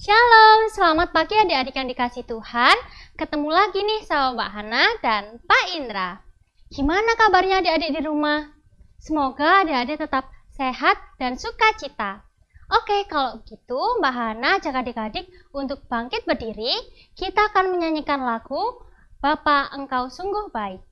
Shalom, selamat pagi adik-adik yang dikasih Tuhan. Ketemu lagi nih sama Mbak Hana dan Pak Indra. Gimana kabarnya adik-adik di rumah? Semoga adik-adik tetap sehat dan sukacita. Oke, kalau gitu Mbak Hana ajak adik-adik untuk bangkit berdiri. Kita akan menyanyikan lagu Bapa Engkau Sungguh Baik.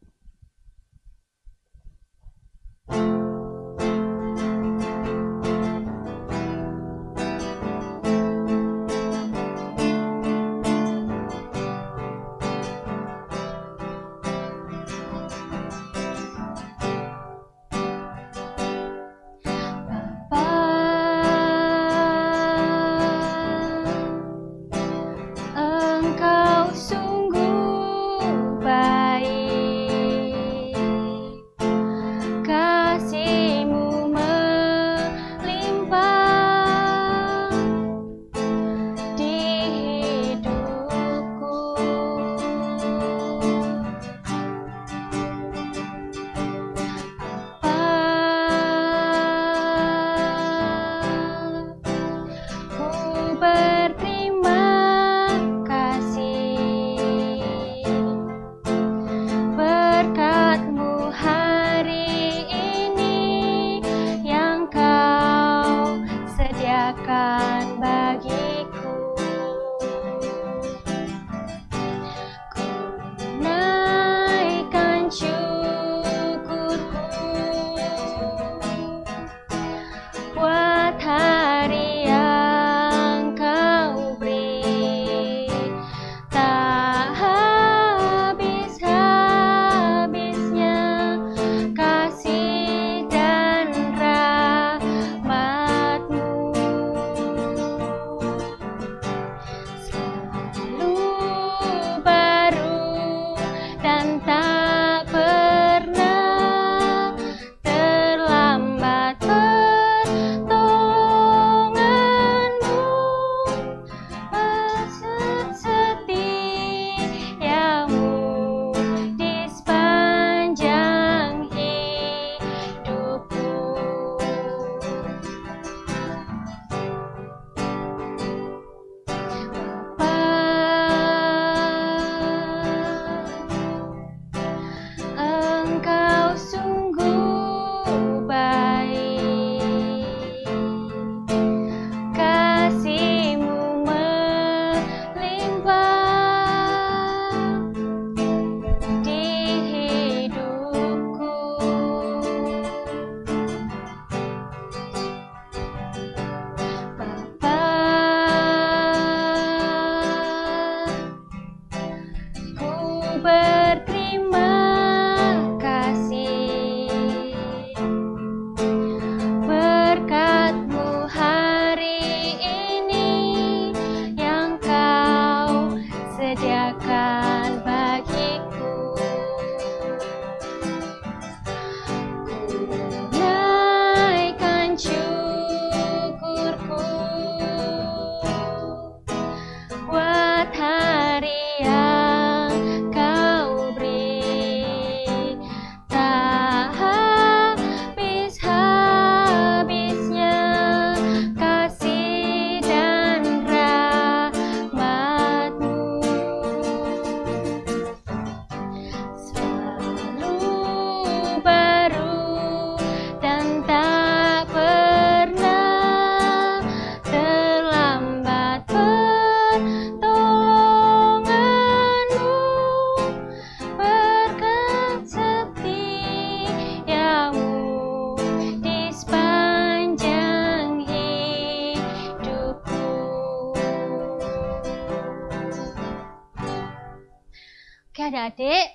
Oke adik-adik,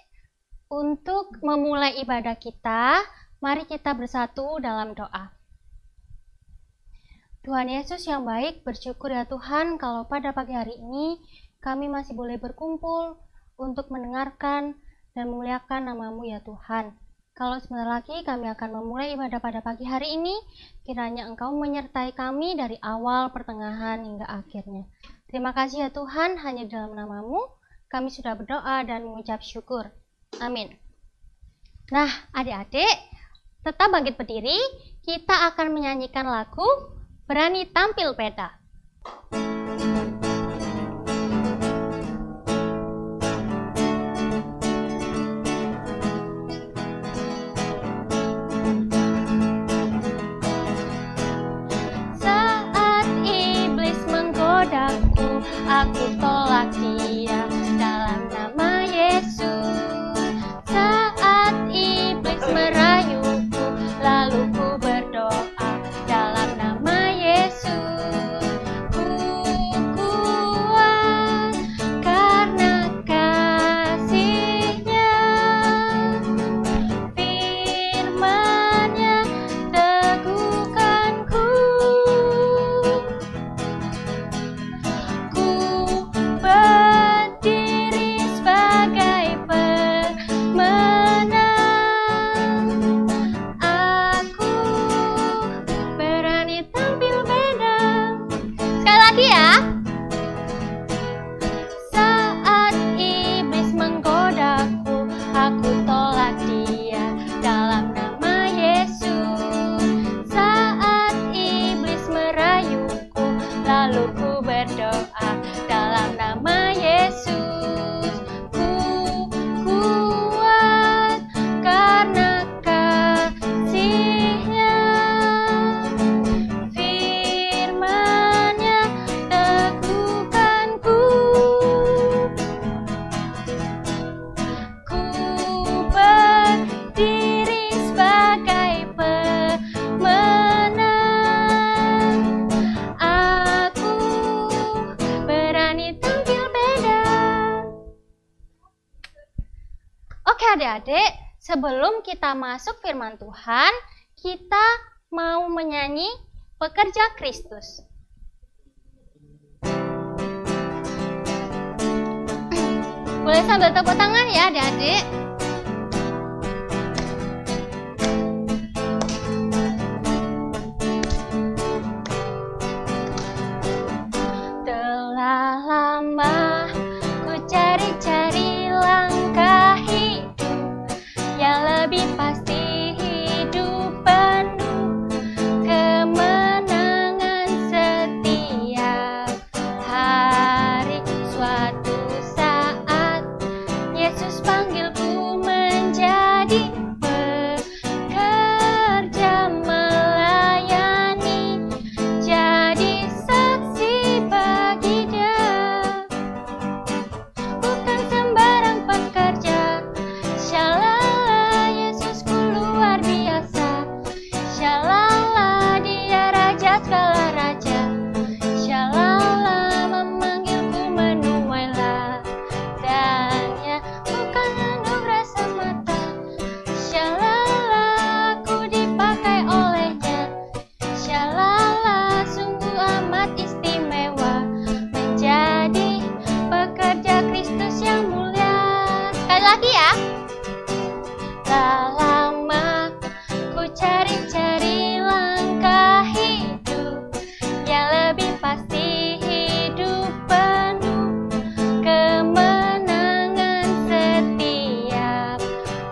untuk memulai ibadah kita, mari kita bersatu dalam doa. Tuhan Yesus yang baik, bersyukur ya Tuhan kalau pada pagi hari ini kami masih boleh berkumpul untuk mendengarkan dan memuliakan nama-Mu ya Tuhan. Kalau sebentar lagi kami akan memulai ibadah pada pagi hari ini, kiranya Engkau menyertai kami dari awal, pertengahan, hingga akhirnya. Terima kasih ya Tuhan, hanya dalam nama-Mu kami sudah berdoa dan mengucap syukur. Amin. Nah, adik-adik, tetap bangkit berdiri. Kita akan menyanyikan lagu Berani Tampil Beda. aku tolak dia dalam nama Yesus. Saat iblis merayuku, lalu ku berdoa dalam nama Yesus. Ku kuat karena kasih-Nya, firman-Nya teguhkanku. Ku berdiri sebagai pemenang. Aku berani tampil beda. Sekali lagi ya. Saat iblis menggodaku, aku tolak dia dalam nama Yesus. Saat iblis merayuku, lalu ku berdoa dalam nama Yesus. Ku kuat karena kasih-Nya, firman-Nya teguhkanku. Ku berdiri sebagai pemenang. Aku berani tampil beda. Oke adik-adik, sebelum kita masuk firman Tuhan, kita mau menyanyi Pekerja Kristus. Boleh sambil tepuk tangan ya adik-adik. Telah lama ku cari-cari langkah hidup yang lebih pasti, hidup penuh kemenangan setiap hari. Suatu saat Yesus panggilku menjadi pekerja melayani, jadi saksi bagi Dia. Bukan sembarang pekerja, shalala, Yesusku luar biasa. Shalala, Dia raja segala raja. Shalala, memanggilku menuai ladangnya, bukan anugerah semata. Shalala, aku dipakai olehnya. Shalala, sungguh amat istimewa menjadi pekerja Kristus yang mulia. Sekali lagi ya. Telah lama ku cari-cari langkah hidup yang lebih pasti, hidup penuh kemenangan setiap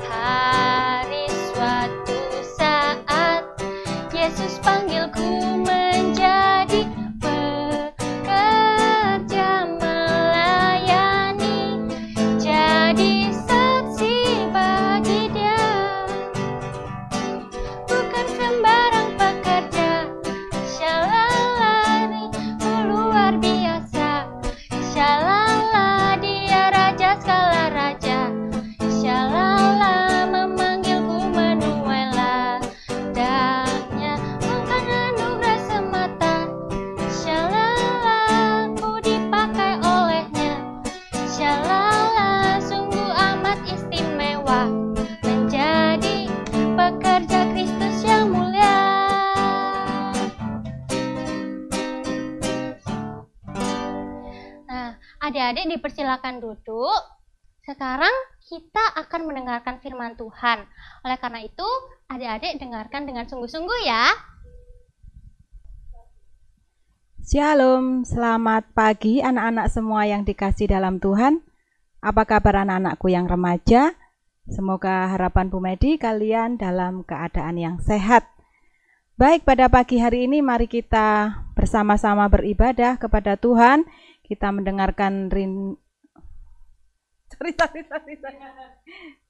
hari. Suatu saat Yesus panggilku menjadi pekerja melayani, jadi saksi bagi Dia. Bukan sembarang pekerja, shalala, luar biasa. Shalala, Dia raja segala raja. Shalala, memanggilku menuai ladangnya, bukan anugerah semata. Shalala, aku dipakai olehnya. Shalala, sungguh amat istimewa menjadi pekerja Kristus yang mulia. Nah, adik-adik dipersilakan duduk. Sekarang kita akan mendengarkan firman Tuhan. Oleh karena itu, adik-adik dengarkan dengan sungguh-sungguh ya. Shalom, selamat pagi anak-anak semua yang dikasih dalam Tuhan. Apa kabar anak-anakku yang remaja? Semoga harapan Bu Medi kalian dalam keadaan yang sehat. Baik, pada pagi hari ini mari kita bersama-sama beribadah kepada Tuhan. Kita mendengarkan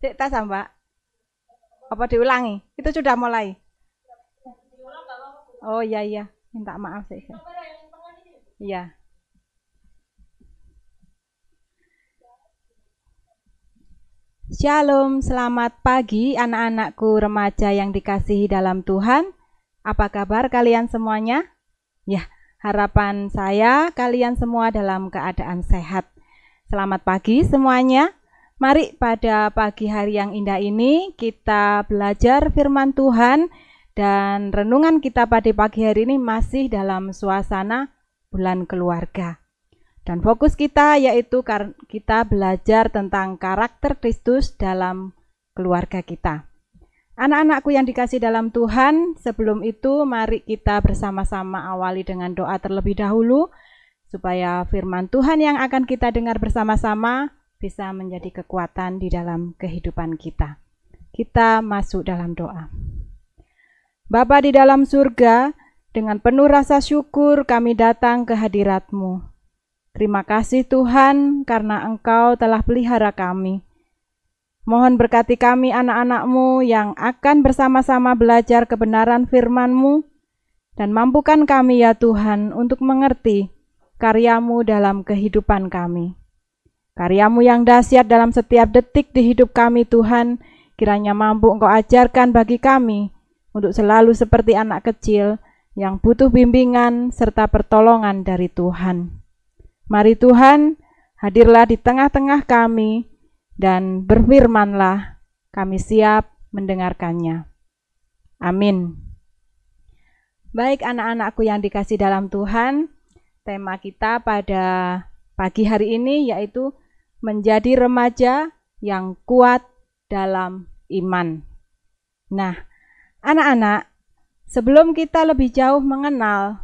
Cek tas Mbak. Apa diulangi? Itu sudah mulai. Oh iya, minta maaf saya. Iya. Shalom, selamat pagi anak-anakku remaja yang dikasihi dalam Tuhan. Apa kabar kalian semuanya? Ya, harapan saya kalian semua dalam keadaan sehat. Selamat pagi semuanya. Mari pada pagi hari yang indah ini kita belajar firman Tuhan, dan renungan kita pada pagi hari ini masih dalam suasana bulan keluarga. Dan fokus kita yaitu kita belajar tentang karakter Kristus dalam keluarga kita. Anak-anakku yang dikasih dalam Tuhan, sebelum itu mari kita bersama-sama awali dengan doa terlebih dahulu, supaya firman Tuhan yang akan kita dengar bersama-sama bisa menjadi kekuatan di dalam kehidupan kita. Kita masuk dalam doa. Bapa di dalam surga, dengan penuh rasa syukur kami datang ke hadirat-Mu. Terima kasih Tuhan karena Engkau telah pelihara kami. Mohon berkati kami anak-anak-Mu yang akan bersama-sama belajar kebenaran firman-Mu, dan mampukan kami ya Tuhan untuk mengerti karya-Mu dalam kehidupan kami. Karya-Mu yang dahsyat dalam setiap detik di hidup kami Tuhan, kiranya mampu Engkau ajarkan bagi kami untuk selalu seperti anak kecil yang butuh bimbingan serta pertolongan dari Tuhan. Mari Tuhan, hadirlah di tengah-tengah kami dan berfirmanlah, kami siap mendengarkannya. Amin. Baik anak-anakku yang dikasih dalam Tuhan, tema kita pada pagi hari ini yaitu menjadi remaja yang kuat dalam iman. Nah, anak-anak, sebelum kita lebih jauh mengenal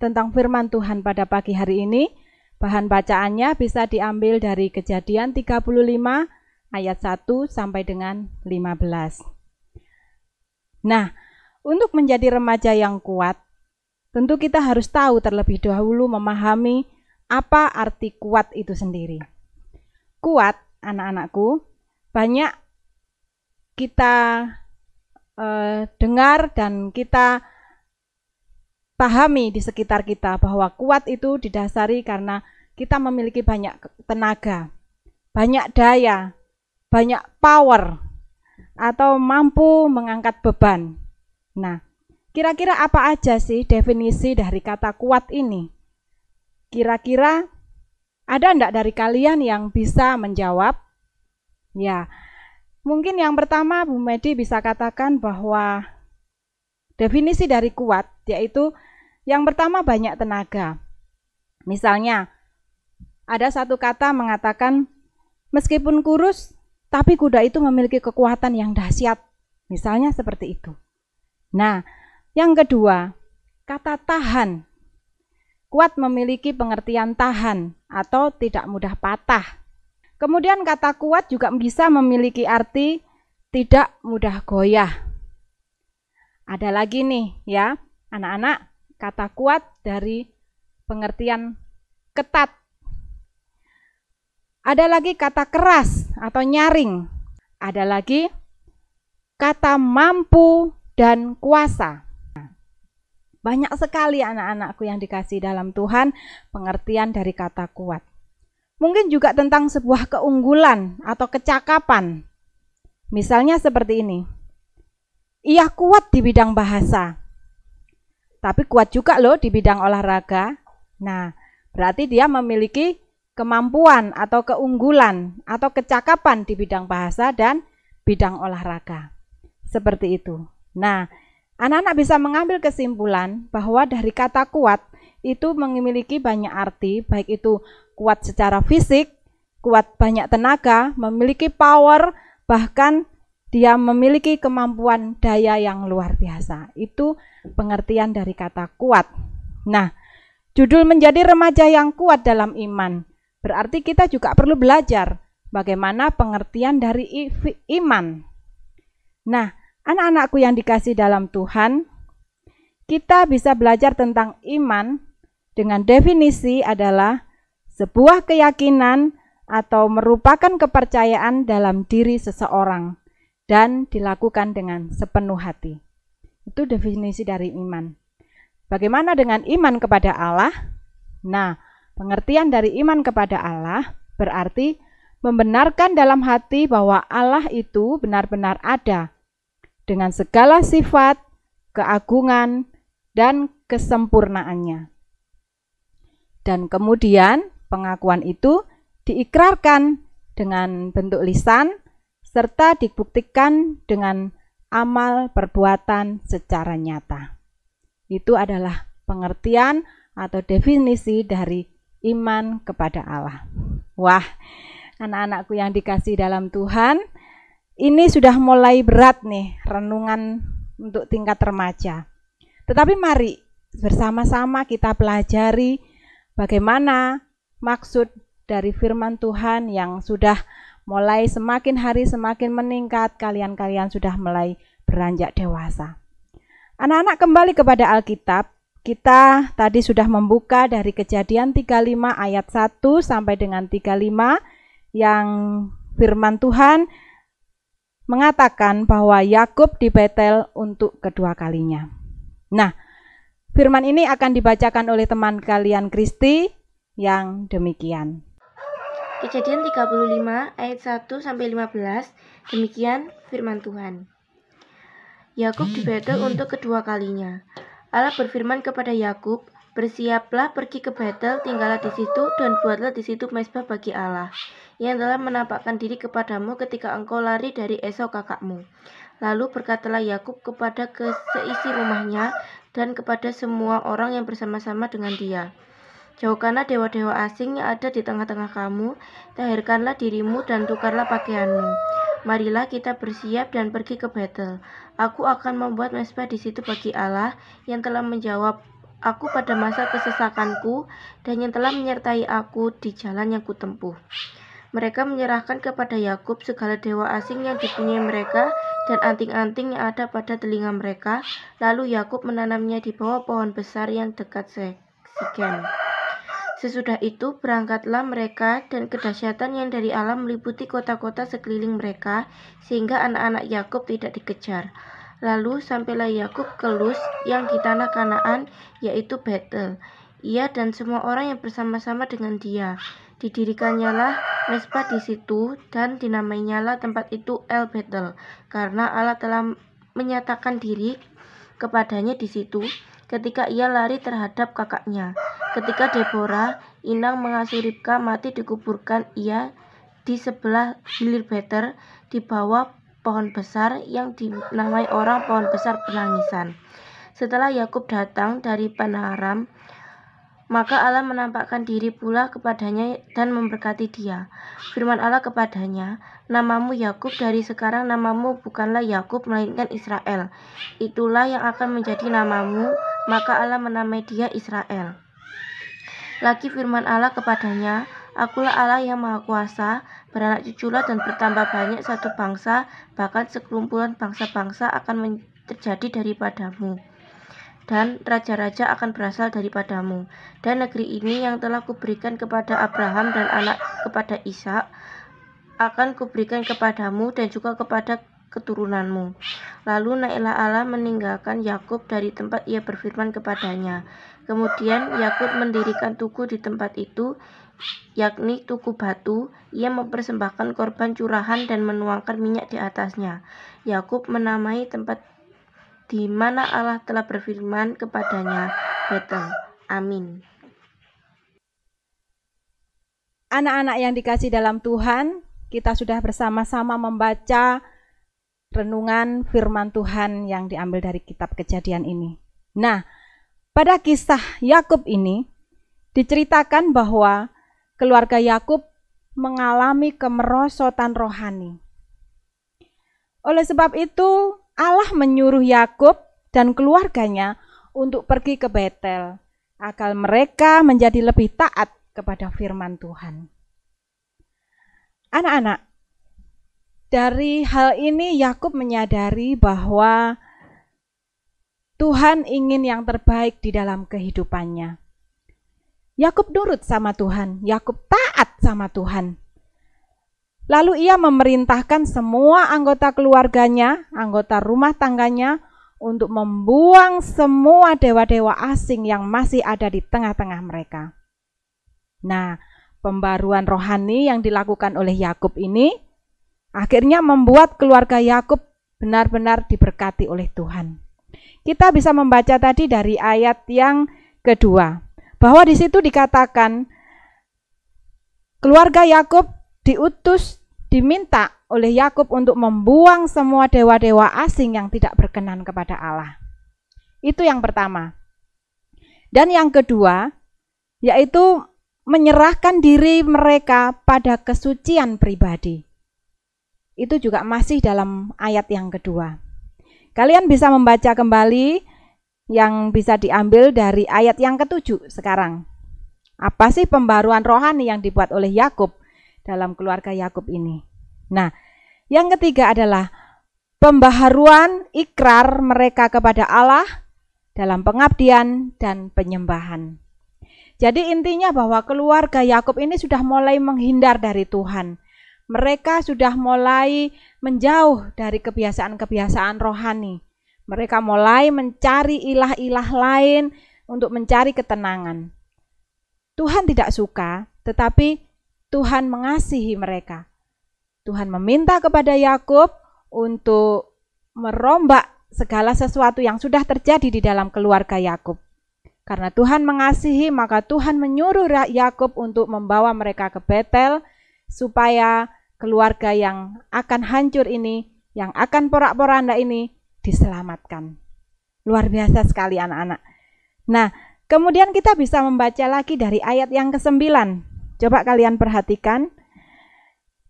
tentang firman Tuhan pada pagi hari ini, bahan bacaannya bisa diambil dari Kejadian 35 ayat 1 sampai dengan 15. Nah, untuk menjadi remaja yang kuat, tentu kita harus tahu terlebih dahulu memahami apa arti kuat itu sendiri. Kuat, anak-anakku, banyak kita dengar dan kita pahami di sekitar kita bahwa kuat itu didasari karena kita memiliki banyak tenaga, banyak daya, banyak power, atau mampu mengangkat beban. Nah, kira-kira apa aja sih definisi dari kata kuat ini? Kira-kira ada enggak dari kalian yang bisa menjawab? Ya, mungkin yang pertama Bu Medi bisa katakan bahwa definisi dari kuat yaitu yang pertama banyak tenaga. Misalnya, ada satu kata mengatakan, meskipun kurus, tapi kuda itu memiliki kekuatan yang dahsyat. Misalnya seperti itu. Nah, yang kedua, kata tahan. Kuat memiliki pengertian tahan atau tidak mudah patah. Kemudian kata kuat juga bisa memiliki arti tidak mudah goyah. Ada lagi nih ya, anak-anak, kata kuat dari pengertian ketat. Ada lagi kata keras atau nyaring. Ada lagi kata mampu dan kuasa. Banyak sekali anak-anakku yang dikasih dalam Tuhan pengertian dari kata kuat. Mungkin juga tentang sebuah keunggulan atau kecakapan. Misalnya seperti ini. Ia kuat di bidang bahasa, tapi kuat juga loh di bidang olahraga. Nah, berarti dia memiliki kemampuan atau keunggulan atau kecakapan di bidang bahasa dan bidang olahraga. Seperti itu. Nah, anak-anak bisa mengambil kesimpulan bahwa dari kata kuat itu memiliki banyak arti, baik itu kuat secara fisik, kuat banyak tenaga, memiliki power, bahkan dia memiliki kemampuan daya yang luar biasa. Itu pengertian dari kata kuat. Nah, judul menjadi remaja yang kuat dalam iman. Berarti kita juga perlu belajar bagaimana pengertian dari iman. Nah, anak-anakku yang dikasih dalam Tuhan, kita bisa belajar tentang iman dengan definisi adalah sebuah keyakinan atau merupakan kepercayaan dalam diri seseorang dan dilakukan dengan sepenuh hati. Itu definisi dari iman. Bagaimana dengan iman kepada Allah? Nah, pengertian dari iman kepada Allah berarti membenarkan dalam hati bahwa Allah itu benar-benar ada dengan segala sifat, keagungan, dan kesempurnaannya. Dan kemudian pengakuan itu diikrarkan dengan bentuk lisan serta dibuktikan dengan amal perbuatan secara nyata. Itu adalah pengertian atau definisi dari iman kepada Allah. Wah, anak-anakku yang dikasihi dalam Tuhan, ini sudah mulai berat nih renungan untuk tingkat remaja. Tetapi mari bersama-sama kita pelajari bagaimana maksud dari firman Tuhan yang sudah mulai semakin hari semakin meningkat, kalian sudah mulai beranjak dewasa. Anak-anak, kembali kepada Alkitab. Kita tadi sudah membuka dari Kejadian 35 ayat 1 sampai dengan 35 yang firman Tuhan mengatakan bahwa Yakub di Betel untuk kedua kalinya. Nah, firman ini akan dibacakan oleh teman kalian Kristi yang demikian. Kejadian 35 ayat 1 sampai 15, demikian firman Tuhan. Yakub di Betel untuk kedua kalinya. Allah berfirman kepada Yakub, "Bersiaplah pergi ke Betel, tinggallah di situ dan buatlah di situ mezbah bagi Allah, yang telah menampakkan diri kepadamu ketika engkau lari dari Esau kakakmu." Lalu berkatalah Yakub kepada seisi rumahnya dan kepada semua orang yang bersama-sama dengan dia, "Jauhkanlah dewa-dewa asing yang ada di tengah-tengah kamu, tahirkanlah dirimu dan tukarlah pakaianmu. Marilah kita bersiap dan pergi ke Betel. Aku akan membuat mezbah di situ bagi Allah yang telah menjawab aku pada masa kesesakanku dan yang telah menyertai aku di jalan yang kutempuh." Mereka menyerahkan kepada Yakub segala dewa asing yang dipunyai mereka dan anting-anting yang ada pada telinga mereka. Lalu Yakub menanamnya di bawah pohon besar yang dekat Sikem. Sesudah itu berangkatlah mereka, dan kedahsyatan yang dari Allah meliputi kota-kota sekeliling mereka, sehingga anak-anak Yakub tidak dikejar. Lalu sampailah Yakub ke Luz yang di tanah Kanaan, yaitu Betel. Ia dan semua orang yang bersama-sama dengan dia. Didirikannya mezbah di situ, dan dinamainyalah tempat itu El Betel, karena Allah telah menyatakan diri kepadanya di situ ketika ia lari terhadap kakaknya. Ketika Deborah, inang mengasuh Ribka, mati, dikuburkan ia di sebelah hilir Betel di bawah pohon besar yang dinamai orang pohon besar penangisan. Setelah Yakub datang dari Paddan, maka Allah menampakkan diri pula kepadanya dan memberkati dia. Firman Allah kepadanya, "Namamu Yakub, dari sekarang namamu bukanlah Yakub melainkan Israel. Itulah yang akan menjadi namamu." Maka Allah menamai dia Israel. Lagi firman Allah kepadanya, "Akulah Allah yang Maha Kuasa, beranak cuculah dan bertambah banyak satu bangsa, bahkan sekelumpulan bangsa-bangsa akan terjadi daripadamu. Dan raja-raja akan berasal daripadamu. Dan negeri ini yang telah kuberikan kepada Abraham dan anak kepada Ishak, akan kuberikan kepadamu dan juga kepada keturunanmu." Lalu naiklah Allah meninggalkan Yakub dari tempat ia berfirman kepadanya. Kemudian Yakub mendirikan tugu di tempat itu, yakni tugu batu. Ia mempersembahkan korban curahan dan menuangkan minyak di atasnya. Yakub menamai tempat di mana Allah telah berfirman kepadanya Betel. Amin. Anak-anak yang dikasihi dalam Tuhan, kita sudah bersama-sama membaca renungan firman Tuhan yang diambil dari kitab Kejadian ini. Nah, pada kisah Yakub ini diceritakan bahwa keluarga Yakub mengalami kemerosotan rohani. Oleh sebab itu, Allah menyuruh Yakub dan keluarganya untuk pergi ke Betel agar mereka menjadi lebih taat kepada firman Tuhan. Anak-anak, dari hal ini Yakub menyadari bahwa Tuhan ingin yang terbaik di dalam kehidupannya. Yakub nurut sama Tuhan, Yakub taat sama Tuhan. Lalu ia memerintahkan semua anggota keluarganya, anggota rumah tangganya, untuk membuang semua dewa-dewa asing yang masih ada di tengah-tengah mereka. Nah, pembaruan rohani yang dilakukan oleh Yakub ini akhirnya membuat keluarga Yakub benar-benar diberkati oleh Tuhan. Kita bisa membaca tadi dari ayat yang kedua, bahwa di situ dikatakan keluarga Yakub diminta oleh Yakub untuk membuang semua dewa-dewa asing yang tidak berkenan kepada Allah. Itu yang pertama. Dan yang kedua, yaitu menyerahkan diri mereka pada kesucian pribadi. Itu juga masih dalam ayat yang kedua. Kalian bisa membaca kembali yang bisa diambil dari ayat yang ketujuh sekarang. Apa sih pembaruan rohani yang dibuat oleh Yakub dalam keluarga Yakub ini? Nah, yang ketiga adalah pembaharuan ikrar mereka kepada Allah dalam pengabdian dan penyembahan. Jadi intinya bahwa keluarga Yakub ini sudah mulai menghindar dari Tuhan. Mereka sudah mulai menjauh dari kebiasaan-kebiasaan rohani. Mereka mulai mencari ilah-ilah lain untuk mencari ketenangan. Tuhan tidak suka, tetapi Tuhan mengasihi mereka. Tuhan meminta kepada Yakub untuk merombak segala sesuatu yang sudah terjadi di dalam keluarga Yakub. Karena Tuhan mengasihi, maka Tuhan menyuruh Yakub untuk membawa mereka ke Betel supaya keluarga yang akan hancur ini, yang akan porak-poranda ini diselamatkan. Luar biasa sekali anak-anak. Nah, kemudian kita bisa membaca lagi dari ayat yang ke-9. Coba kalian perhatikan.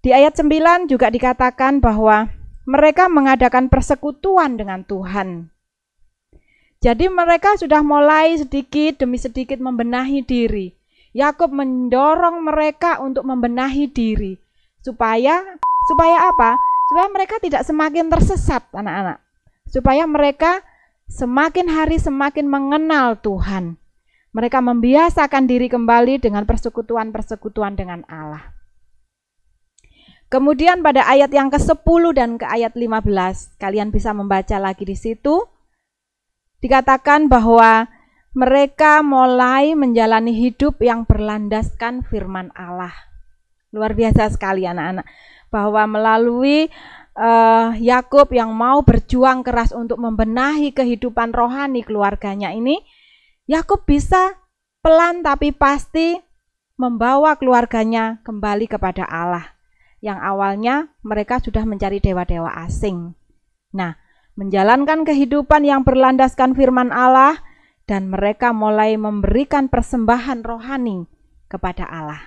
Di ayat 9 juga dikatakan bahwa mereka mengadakan persekutuan dengan Tuhan. Jadi mereka sudah mulai sedikit demi sedikit membenahi diri. Yakub mendorong mereka untuk membenahi diri. Supaya apa? Supaya mereka tidak semakin tersesat, anak-anak. Supaya mereka semakin hari semakin mengenal Tuhan. Mereka membiasakan diri kembali dengan persekutuan-persekutuan dengan Allah. Kemudian pada ayat yang ke-10 dan ke ayat 15, kalian bisa membaca lagi di situ. Dikatakan bahwa mereka mulai menjalani hidup yang berlandaskan firman Allah. Luar biasa sekali anak-anak, bahwa melalui Yakub yang mau berjuang keras untuk membenahi kehidupan rohani keluarganya ini, Yakub bisa pelan tapi pasti membawa keluarganya kembali kepada Allah. Yang awalnya mereka sudah mencari dewa-dewa asing. Nah, menjalankan kehidupan yang berlandaskan firman Allah, dan mereka mulai memberikan persembahan rohani kepada Allah.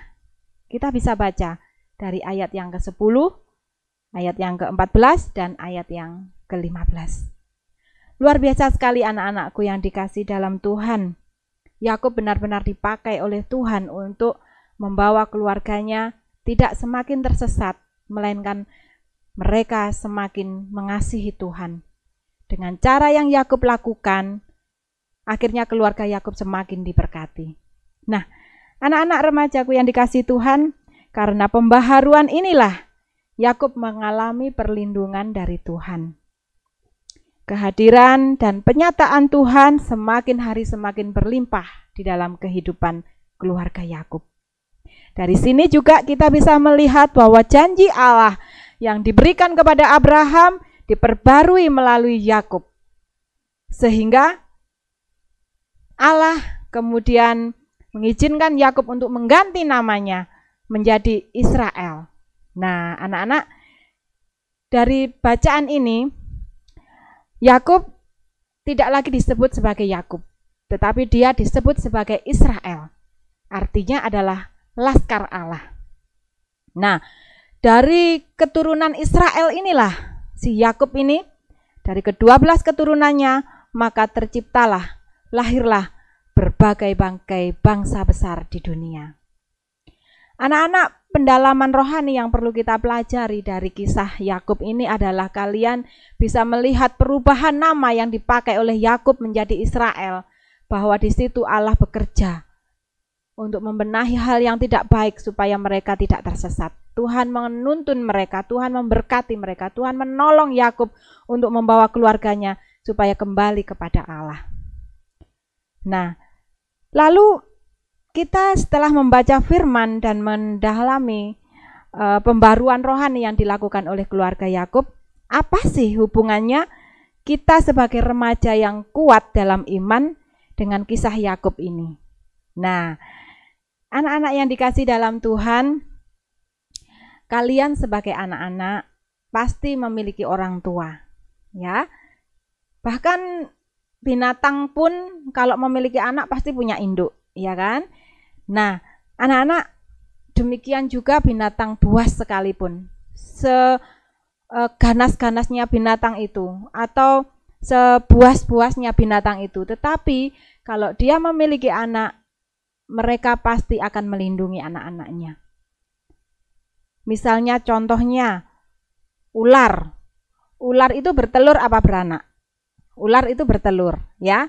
Kita bisa baca dari ayat yang ke-10, ayat yang ke-14, dan ayat yang ke-15. Luar biasa sekali anak-anakku yang dikasih dalam Tuhan. Yakub benar-benar dipakai oleh Tuhan untuk membawa keluarganya tidak semakin tersesat, melainkan mereka semakin mengasihi Tuhan. Dengan cara yang Yakub lakukan, akhirnya keluarga Yakub semakin diberkati. Nah, anak-anak remajaku yang dikasihi Tuhan, karena pembaharuan inilah Yakub mengalami perlindungan dari Tuhan. Kehadiran dan penyataan Tuhan semakin hari semakin berlimpah di dalam kehidupan keluarga Yakub. Dari sini juga kita bisa melihat bahwa janji Allah yang diberikan kepada Abraham diperbarui melalui Yakub. Sehingga Allah kemudian mengizinkan Yakub untuk mengganti namanya menjadi Israel. Nah, anak-anak, dari bacaan ini Yakub tidak lagi disebut sebagai Yakub, tetapi dia disebut sebagai Israel. Artinya adalah laskar Allah. Nah, dari keturunan Israel inilah si Yakub ini, dari ke-12 keturunannya, maka lahirlah berbagai-bagai bangsa besar di dunia. Anak-anak, pendalaman rohani yang perlu kita pelajari dari kisah Yakub ini adalah kalian bisa melihat perubahan nama yang dipakai oleh Yakub menjadi Israel, bahwa di situ Allah bekerja untuk membenahi hal yang tidak baik supaya mereka tidak tersesat. Tuhan menuntun mereka, Tuhan memberkati mereka, Tuhan menolong Yakub untuk membawa keluarganya supaya kembali kepada Allah. Nah, lalu kita setelah membaca firman dan mendalami pembaruan rohani yang dilakukan oleh keluarga Yakub, apa sih hubungannya kita sebagai remaja yang kuat dalam iman dengan kisah Yakub ini? Nah, anak-anak yang dikasih dalam Tuhan, kalian sebagai anak-anak pasti memiliki orang tua, ya. Bahkan binatang pun kalau memiliki anak pasti punya induk, ya kan? Nah, anak-anak, demikian juga binatang buas sekalipun, seganas-ganasnya binatang itu atau sebuas-buasnya binatang itu, tetapi kalau dia memiliki anak, mereka pasti akan melindungi anak-anaknya. Misalnya contohnya ular. Ular itu bertelur apa beranak? Ular itu bertelur, ya.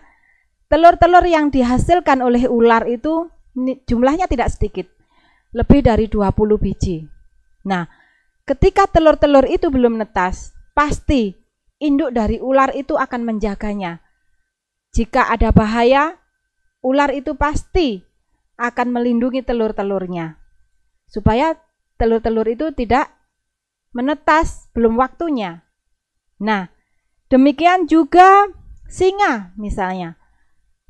Telur-telur yang dihasilkan oleh ular itu jumlahnya tidak sedikit, lebih dari 20 biji. Nah, ketika telur-telur itu belum netas, pasti induk dari ular itu akan menjaganya. Jika ada bahaya, ular itu pasti akan melindungi telur-telurnya, supaya telur-telur itu tidak menetas belum waktunya. Nah, demikian juga singa misalnya.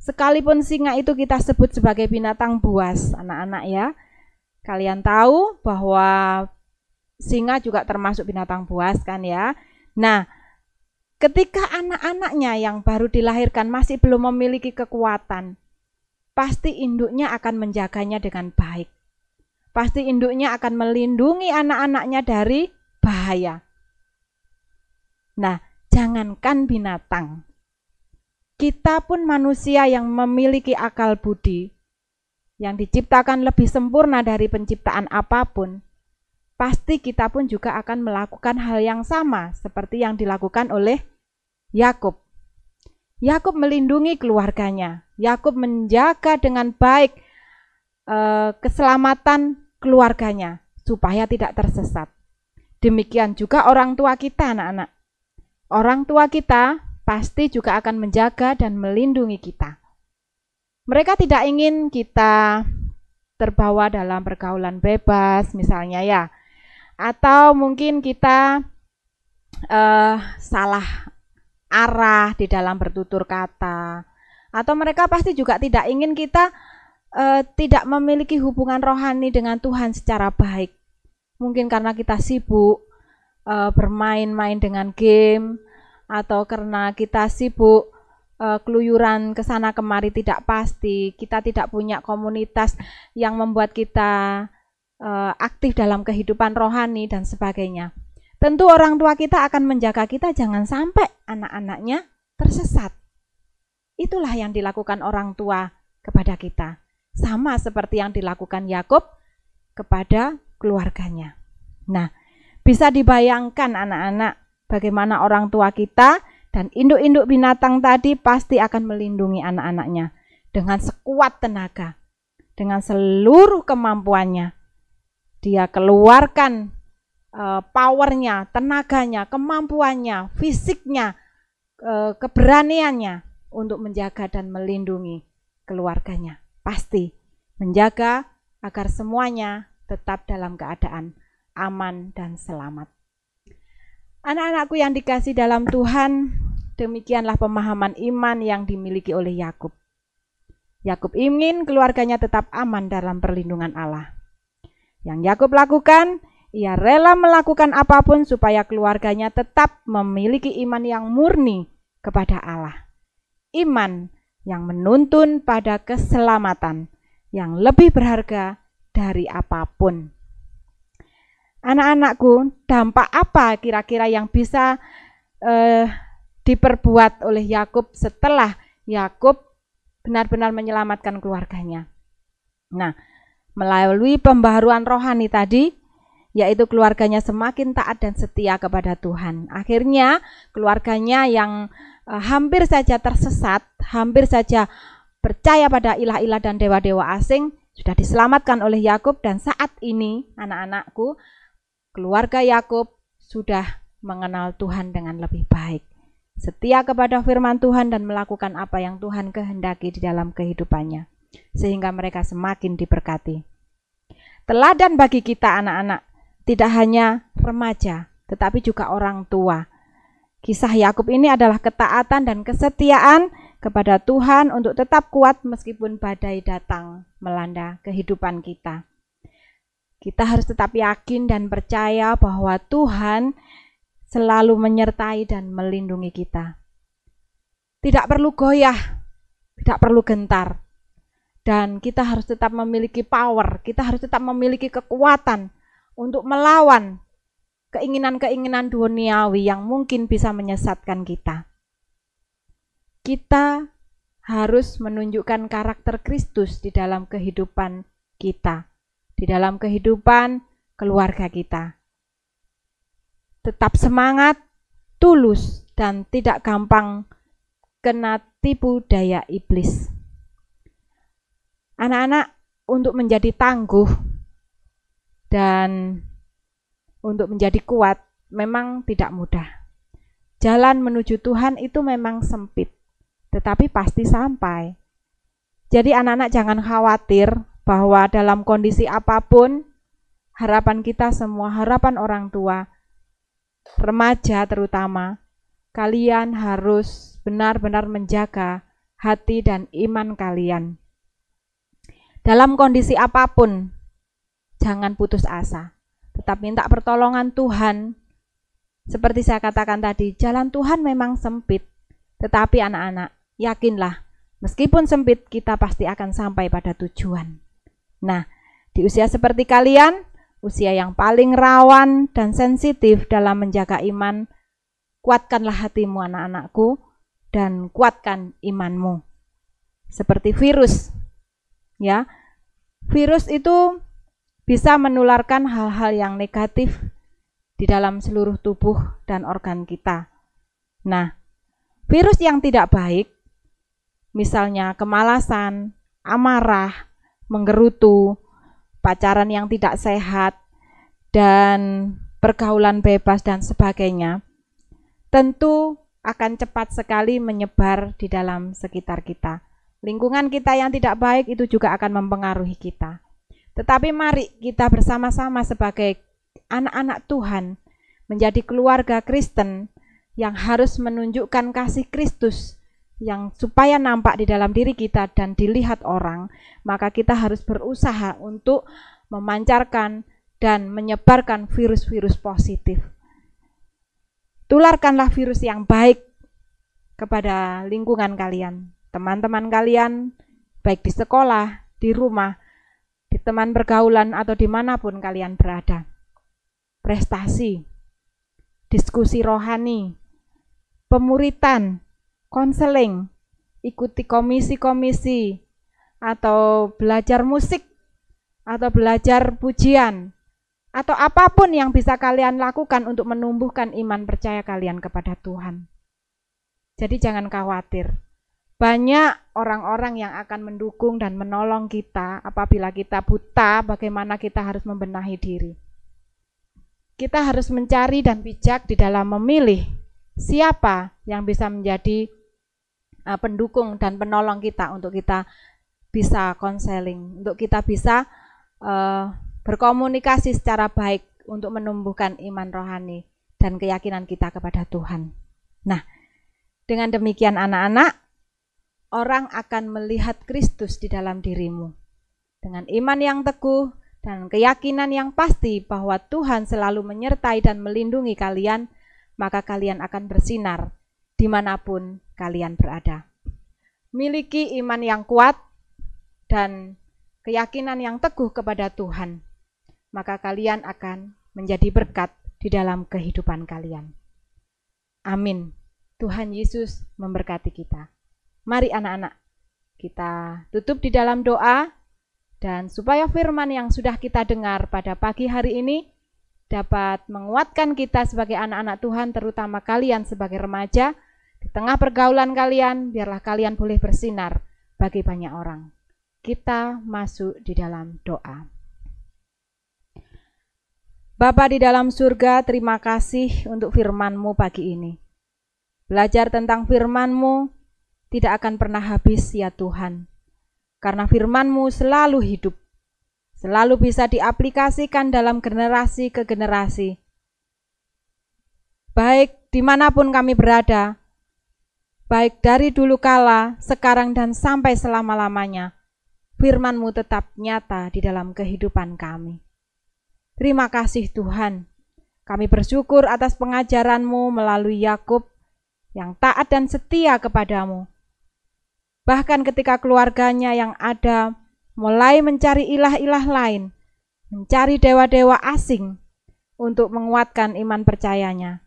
Sekalipun singa itu kita sebut sebagai binatang buas, anak-anak ya. Kalian tahu bahwa singa juga termasuk binatang buas kan ya. Nah, ketika anak-anaknya yang baru dilahirkan masih belum memiliki kekuatan, pasti induknya akan menjaganya dengan baik. Pasti induknya akan melindungi anak-anaknya dari bahaya. Nah, jangankan binatang, kita pun manusia yang memiliki akal budi, yang diciptakan lebih sempurna dari penciptaan apapun, pasti kita pun juga akan melakukan hal yang sama seperti yang dilakukan oleh Yakub. Yakub melindungi keluarganya, Yakub menjaga dengan baik keselamatan keluarganya supaya tidak tersesat. Demikian juga orang tua kita, anak-anak. Orang tua kita pasti juga akan menjaga dan melindungi kita. Mereka tidak ingin kita terbawa dalam pergaulan bebas misalnya ya, atau mungkin kita salah arah di dalam bertutur kata, atau mereka pasti juga tidak ingin kita tidak memiliki hubungan rohani dengan Tuhan secara baik. Mungkin karena kita sibuk bermain-main dengan game, atau karena kita sibuk keluyuran ke sana kemari tidak pasti, kita tidak punya komunitas yang membuat kita aktif dalam kehidupan rohani dan sebagainya. Tentu orang tua kita akan menjaga kita jangan sampai anak-anaknya tersesat. Itulah yang dilakukan orang tua kepada kita. Sama seperti yang dilakukan Yakub kepada keluarganya. Nah, bisa dibayangkan anak-anak bagaimana orang tua kita dan induk-induk binatang tadi pasti akan melindungi anak-anaknya dengan sekuat tenaga, dengan seluruh kemampuannya. Dia keluarkan powernya, tenaganya, kemampuannya, fisiknya, keberaniannya untuk menjaga dan melindungi keluarganya. Pasti menjaga agar semuanya tetap dalam keadaan aman dan selamat. Anak-anakku yang dikasih dalam Tuhan, demikianlah pemahaman iman yang dimiliki oleh Yakub. Yakub ingin keluarganya tetap aman dalam perlindungan Allah. Yang Yakub lakukan, ia rela melakukan apapun supaya keluarganya tetap memiliki iman yang murni kepada Allah. Iman yang menuntun pada keselamatan yang lebih berharga dari apapun. Anak-anakku, dampak apa kira-kira yang bisa diperbuat oleh Yakub setelah Yakub benar-benar menyelamatkan keluarganya? Nah, melalui pembaharuan rohani tadi, yaitu keluarganya semakin taat dan setia kepada Tuhan. Akhirnya keluarganya yang hampir saja tersesat, hampir saja percaya pada ilah-ilah dan dewa-dewa asing, sudah diselamatkan oleh Yakub. Dan saat ini anak-anakku, keluarga Yakub sudah mengenal Tuhan dengan lebih baik, setia kepada firman Tuhan dan melakukan apa yang Tuhan kehendaki di dalam kehidupannya. sehingga mereka semakin diberkati. Teladan bagi kita anak-anak, tidak hanya remaja, tetapi juga orang tua. Kisah Yakub ini adalah ketaatan dan kesetiaan kepada Tuhan untuk tetap kuat meskipun badai datang melanda kehidupan kita. Kita harus tetap yakin dan percaya bahwa Tuhan selalu menyertai dan melindungi kita. Tidak perlu goyah, tidak perlu gentar. Dan kita harus tetap memiliki power, kita harus tetap memiliki kekuatan untuk melawan keinginan-keinginan duniawi yang mungkin bisa menyesatkan kita. Kita harus menunjukkan karakter Kristus di dalam kehidupan kita, di dalam kehidupan keluarga kita. Tetap semangat, tulus, dan tidak gampang kena tipu daya iblis. Anak-anak, untuk menjadi tangguh dan untuk menjadi kuat memang tidak mudah. Jalan menuju Tuhan itu memang sempit, tetapi pasti sampai. Jadi anak-anak jangan khawatir bahwa dalam kondisi apapun, harapan kita semua, harapan orang tua, remaja terutama, kalian harus benar-benar menjaga hati dan iman kalian. Dalam kondisi apapun, jangan putus asa, tetap minta pertolongan Tuhan. Seperti saya katakan tadi, jalan Tuhan memang sempit, tetapi anak-anak, yakinlah, meskipun sempit, kita pasti akan sampai pada tujuan. Nah, di usia seperti kalian, usia yang paling rawan dan sensitif dalam menjaga iman, kuatkanlah hatimu anak-anakku, dan kuatkan imanmu. Seperti virus, ya, virus itu bisa menularkan hal-hal yang negatif di dalam seluruh tubuh dan organ kita. Nah, virus yang tidak baik, misalnya kemalasan, amarah, menggerutu, pacaran yang tidak sehat, dan pergaulan bebas dan sebagainya, tentu akan cepat sekali menyebar di dalam sekitar kita. Lingkungan kita yang tidak baik itu juga akan mempengaruhi kita. Tetapi mari kita bersama-sama sebagai anak-anak Tuhan menjadi keluarga Kristen yang harus menunjukkan kasih Kristus yang supaya nampak di dalam diri kita dan dilihat orang, maka kita harus berusaha untuk memancarkan dan menyebarkan virus-virus positif. Tularkanlah virus yang baik kepada lingkungan kalian, teman-teman kalian, baik di sekolah, di rumah, di teman pergaulan, atau dimanapun kalian berada. Prestasi, diskusi rohani, pemuritan, konseling, ikuti komisi-komisi, atau belajar musik, atau belajar pujian, atau apapun yang bisa kalian lakukan untuk menumbuhkan iman percaya kalian kepada Tuhan. Jadi jangan khawatir. Banyak orang-orang yang akan mendukung dan menolong kita apabila kita buta, bagaimana kita harus membenahi diri. Kita harus mencari dan bijak di dalam memilih siapa yang bisa menjadi pendukung dan penolong kita untuk kita bisa konseling, untuk kita bisa berkomunikasi secara baik untuk menumbuhkan iman rohani dan keyakinan kita kepada Tuhan. Nah, dengan demikian anak-anak, orang akan melihat Kristus di dalam dirimu. Dengan iman yang teguh dan keyakinan yang pasti bahwa Tuhan selalu menyertai dan melindungi kalian, maka kalian akan bersinar dimanapun kalian berada. Miliki iman yang kuat dan keyakinan yang teguh kepada Tuhan, maka kalian akan menjadi berkat di dalam kehidupan kalian. Amin. Tuhan Yesus memberkati kita. Mari anak-anak, kita tutup di dalam doa, dan supaya firman yang sudah kita dengar pada pagi hari ini dapat menguatkan kita sebagai anak-anak Tuhan, terutama kalian sebagai remaja, di tengah pergaulan kalian, biarlah kalian boleh bersinar bagi banyak orang. Kita masuk di dalam doa. Bapa di dalam surga, terima kasih untuk firman-Mu pagi ini. Belajar tentang firman-Mu tidak akan pernah habis ya Tuhan. karena firman-Mu selalu hidup, selalu bisa diaplikasikan dalam generasi ke generasi. Baik dimanapun kami berada, baik dari dulu kala, sekarang dan sampai selama-lamanya, firman-Mu tetap nyata di dalam kehidupan kami. Terima kasih Tuhan. Kami bersyukur atas pengajaran-Mu melalui Yakub yang taat dan setia kepadamu. Bahkan ketika keluarganya yang ada mulai mencari ilah-ilah lain, mencari dewa-dewa asing untuk menguatkan iman percayanya.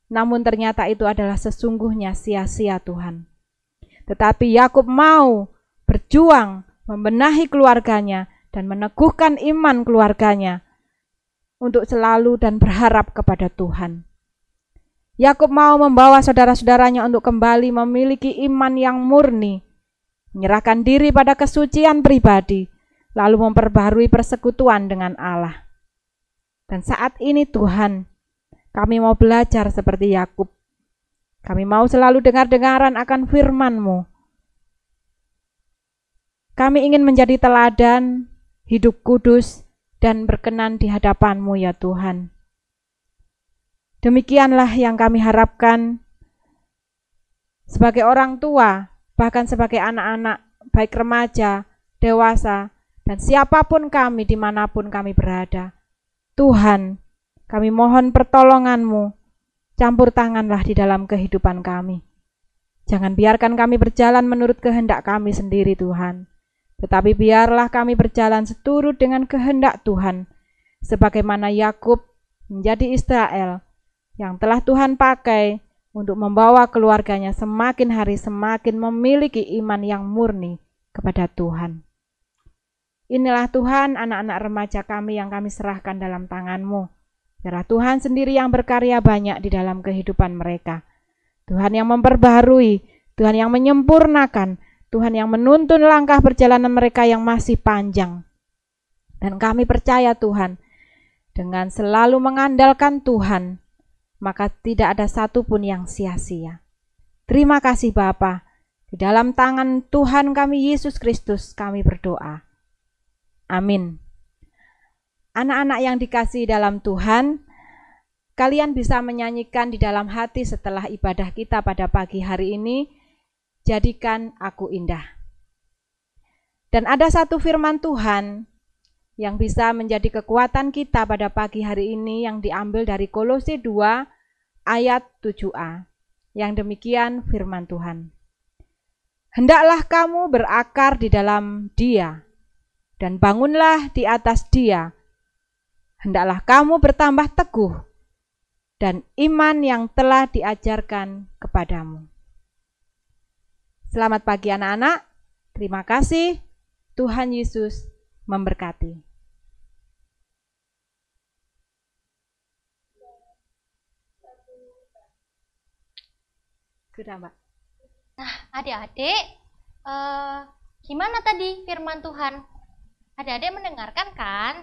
Namun ternyata itu adalah sesungguhnya sia-sia Tuhan. Tetapi Yakub mau berjuang membenahi keluarganya dan meneguhkan iman keluarganya untuk selalu dan berharap kepada Tuhan. Yakub mau membawa saudara-saudaranya untuk kembali memiliki iman yang murni, menyerahkan diri pada kesucian pribadi, lalu memperbaharui persekutuan dengan Allah. Dan saat ini Tuhan, kami mau belajar seperti Yakub. Kami mau selalu dengar-dengaran akan firman-Mu. Kami ingin menjadi teladan, hidup kudus, dan berkenan di hadapan-Mu ya Tuhan. Demikianlah yang kami harapkan sebagai orang tua, bahkan sebagai anak-anak, baik remaja, dewasa, dan siapapun kami dimanapun kami berada. Tuhan, kami mohon pertolongan-Mu, campur tanganlah di dalam kehidupan kami. Jangan biarkan kami berjalan menurut kehendak kami sendiri Tuhan, tetapi biarlah kami berjalan seturut dengan kehendak Tuhan, sebagaimana Yakub menjadi Israel yang telah Tuhan pakai untuk membawa keluarganya semakin hari semakin memiliki iman yang murni kepada Tuhan. Inilah Tuhan anak-anak remaja kami yang kami serahkan dalam tangan-Mu. Biarlah Tuhan sendiri yang berkarya banyak di dalam kehidupan mereka. Tuhan yang memperbaharui, Tuhan yang menyempurnakan, Tuhan yang menuntun langkah perjalanan mereka yang masih panjang. Dan kami percaya Tuhan, dengan selalu mengandalkan Tuhan, maka tidak ada satupun yang sia-sia. Terima kasih Bapa. Di dalam tangan Tuhan kami Yesus Kristus kami berdoa. Amin. Anak-anak yang dikasihi dalam Tuhan, kalian bisa menyanyikan di dalam hati setelah ibadah kita pada pagi hari ini, jadikan aku indah. Dan ada satu firman Tuhan yang bisa menjadi kekuatan kita pada pagi hari ini yang diambil dari Kolose 2 ayat 7a. Yang demikian firman Tuhan. Hendaklah kamu berakar di dalam Dia, dan bangunlah di atas Dia. Hendaklah kamu bertambah teguh dan iman yang telah diajarkan kepadamu. Selamat pagi anak-anak. Terima kasih. Tuhan Yesus memberkati. Sudah, Mbak. Nah, adik-adik, gimana tadi firman Tuhan? Adik-adik mendengarkan kan?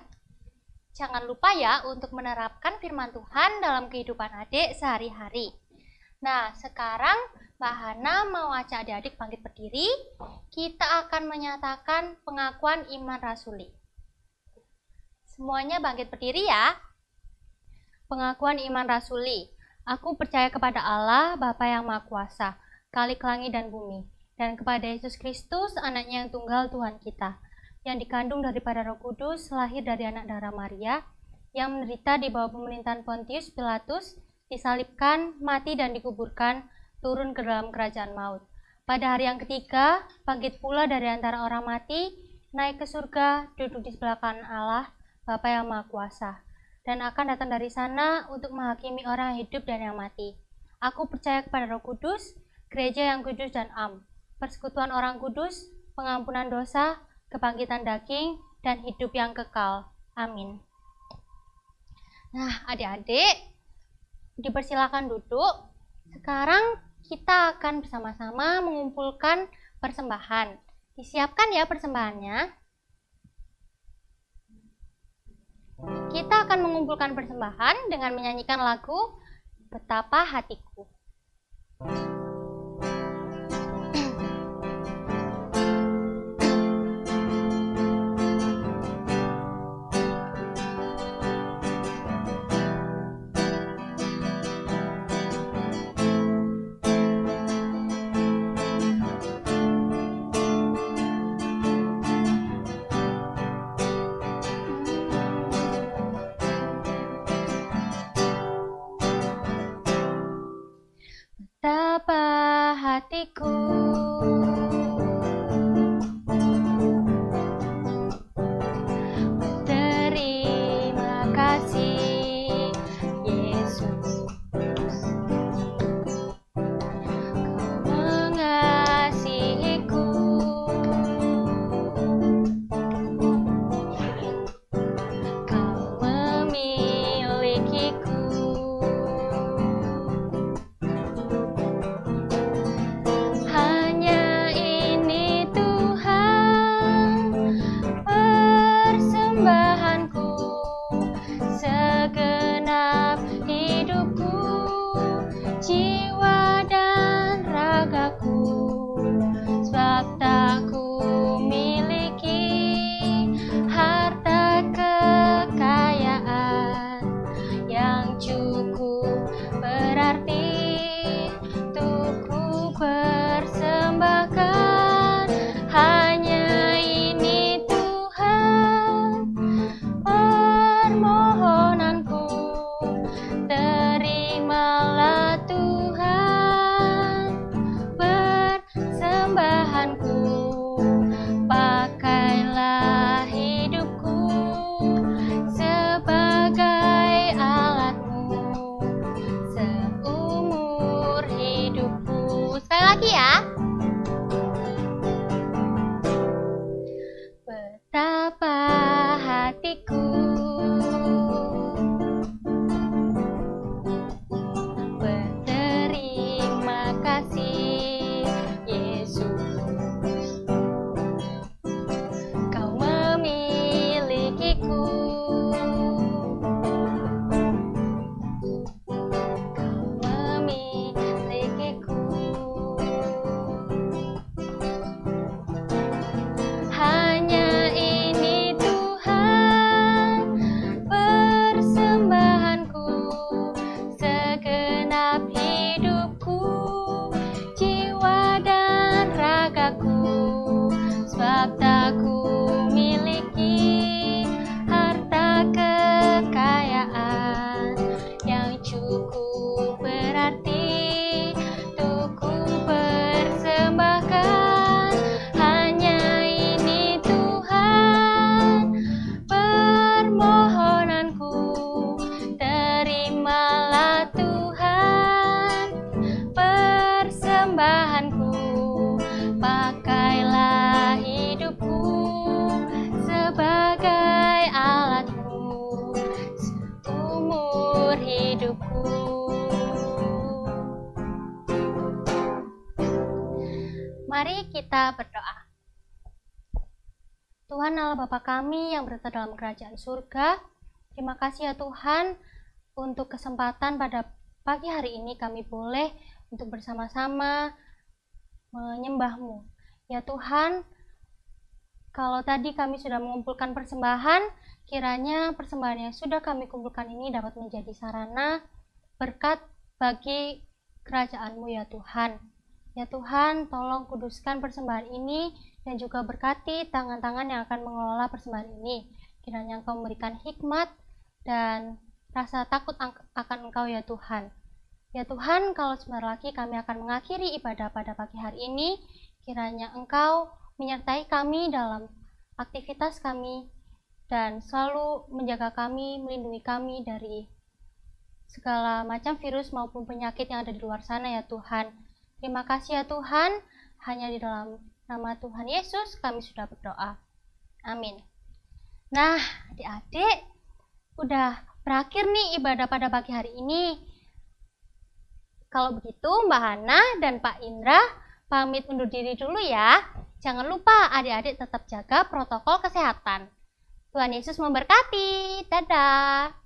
Jangan lupa ya untuk menerapkan firman Tuhan dalam kehidupan adik sehari-hari. Nah, sekarang Mbak Hana mau ajak adik-adik bangkit berdiri. Kita akan menyatakan pengakuan iman rasuli. Semuanya bangkit berdiri ya. Pengakuan iman rasuli. Aku percaya kepada Allah, Bapa yang Maha Kuasa, Khalik langit dan bumi, dan kepada Yesus Kristus, anaknya yang tunggal Tuhan kita, yang dikandung daripada Roh Kudus, lahir dari anak darah Maria, yang menderita di bawah pemerintahan Pontius Pilatus, disalibkan, mati dan dikuburkan, turun ke dalam kerajaan maut. Pada hari yang ketiga, bangkit pula dari antara orang mati, naik ke surga, duduk di sebelah kanan Allah, Bapa yang Maha Kuasa, dan akan datang dari sana untuk menghakimi orang yang hidup dan yang mati. Aku percaya kepada Roh Kudus, gereja yang kudus dan am, persekutuan orang kudus, pengampunan dosa, kebangkitan daging, dan hidup yang kekal. Amin. Nah, adik-adik, dipersilakan duduk. Sekarang kita akan bersama-sama mengumpulkan persembahan. Disiapkan ya persembahannya. Kita akan mengumpulkan persembahan dengan menyanyikan lagu Betapa Hatiku. memilikiku. Terima kasih Yesus, Kau mengasihiku. Kau memilikiku. Hanya ini Tuhan persembahanku, segenap hidupku, jiwa dan ragaku, sebab tak ku miliki harta kekayaan yang cukup berarti untuk ku persembahkan. Hanya ini Tuhan permohonanku, terimalah Tuhan persembahanku, pakailah hidupku sebagai alatmu seumur hidupku. Sekali lagi ya. Betapa hatiku berterima kasih Yesus, Kau memilikiku. Kau memilikiku. Hanya ini Tuhan persembahanku, segenap hidupku, jiwa dan ragaku, sebab tak ku miliki harta kekayaan yang cukup berarti untuk ku persembahkan. Hanya ini Tuhan permohonanku, terimalah Tuhan persembahanku, pakailah hidupku sebagai alatmu seumur hidupku. Mari kita berdoa. Tuhan Allah Bapa kami yang berada dalam kerajaan surga, terima kasih ya Tuhan untuk kesempatan pada pagi hari ini kami boleh untuk bersama-sama menyembah-Mu. Ya Tuhan, kalau tadi kami sudah mengumpulkan persembahan, kiranya persembahan yang sudah kami kumpulkan ini dapat menjadi sarana berkat bagi kerajaan-Mu ya Tuhan. Ya Tuhan, tolong kuduskan persembahan ini dan juga berkati tangan-tangan yang akan mengelola persembahan ini. Kiranya Engkau memberikan hikmat dan rasa takut akan Engkau ya Tuhan. Ya Tuhan, kalau sebentar lagi kami akan mengakhiri ibadah pada pagi hari ini, kiranya Engkau menyertai kami dalam aktivitas kami dan selalu menjaga kami, melindungi kami dari segala macam virus maupun penyakit yang ada di luar sana ya Tuhan. Terima kasih ya Tuhan, hanya di dalam nama Tuhan Yesus kami sudah berdoa. Amin. Nah, adik-adik, udah berakhir nih ibadah pada pagi hari ini. Kalau begitu Mbak Hana dan Pak Indra pamit undur diri dulu ya. Jangan lupa adik-adik tetap jaga protokol kesehatan. Tuhan Yesus memberkati. Dadah.